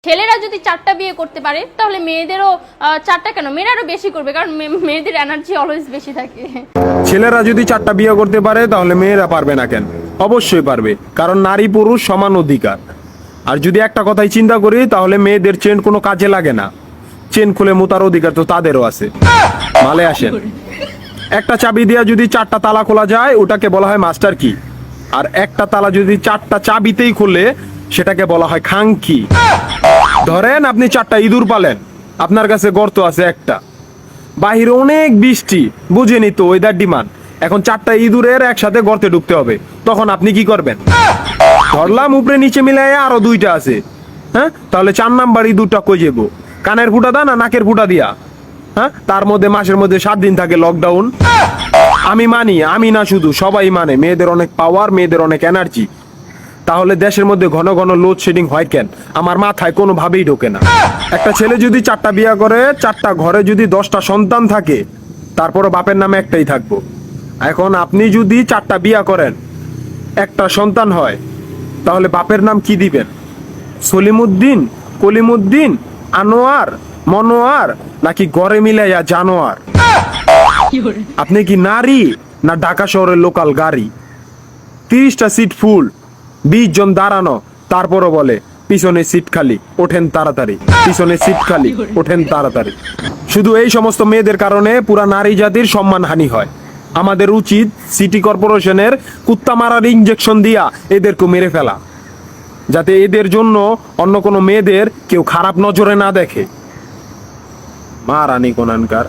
ছেলেরা যদি 4টা বিয়ে করতে পারে তাহলে মেয়েদেরও 4টা কেন, মেয়েরা আরো বেশি করবে, কারণ মেয়েদের এনার্জি অলওয়েজ বেশি থাকে। ছেলেরা যদি 4টা বিয়ে করতে পারে তাহলে মেয়েরা পারবে না কেন? অবশ্যই পারবে, কারণ নারী পুরুষ সমান অধিকার। আর যদি একটা কথাই চিন্তা করি তাহলে মেয়েদের চেন কোনো কাজে লাগে না, চেন খুলে মুতার অধিকার তো তাদেরও আছে। মালে আসেন, একটা চাবি দিয়া যদি 4টা তালা খোলা যায় ওটাকে বলা হয় মাস্টার কি, আর একটা তালা যদি 4টা চাবিতেই খুলে সেটাকে বলা হয় খাঙ্কি। ধরেন আপনি 4টা ইঁদুর পালেন, আপনার কাছে গর্ত আছে একটা, বাহিরে অনেক বৃষ্টি, বুঝেনি তো ওয়েদার ডিমান্ড, এখন 4টা ইঁদুরের একসাথে গর্তে ঢুকতে হবে, তখন আপনি কি করবেন? ধরলাম উপরে নিচে মিলাই আরো 2টা আছে, হ্যাঁ, তাহলে 4 নাম্বার ইঁদুরটা কই যাবো? কানের ফুটা দা না নাকের ফুটা দিয়া? হ্যাঁ, তার মধ্যে মাসের মধ্যে 7 দিন থাকে লকডাউন। আমি মানি, আমি না শুধু সবাই মানে মেয়েদের অনেক পাওয়ার, মেয়েদের অনেক এনার্জি। তাহলে দেশের মধ্যে ঘন ঘন লোডশেডিং হয় কেন? আমার মাথায় কোনোভাবেই ঢোকে না। একটা ছেলে যদি 4টা বিয়ে করে, 4টা ঘরে যদি 10টা সন্তান থাকে, তারপরও বাপের নামে একটাই থাকবো। এখন আপনি যদি 4টা বিয়ে করেন, একটা সন্তান হয়, তাহলে বাপের নাম কি দিবেন? সলিমুদ্দিন, কলিমুদ্দিন, আনোয়ার, মনোয়ার, নাকি গড়ে মিলাইয়া জানোয়ার? আপনি কি নারী না ঢাকা শহরের লোকাল গাড়ি? 30টা সিট ফুল, 20 জন দাঁড়ানো, তারপরও বলে পিছনে সিট খালি, ওঠেন তাড়াতাড়ি, পিছনে সিট খালি, ওঠেন তাড়াতাড়ি। শুধু এই সমস্ত মেয়েদের কারণে পুরা নারী জাতির সম্মানহানি হয়। আমাদের উচিত সিটি কর্পোরেশনের কুত্তা মারার ইঞ্জেকশন দিয়া এদেরকে মেরে ফেলা, যাতে এদের জন্য অন্য কোনো মেয়েদের কেউ খারাপ নজরে না দেখে। মারানি কোনানকার।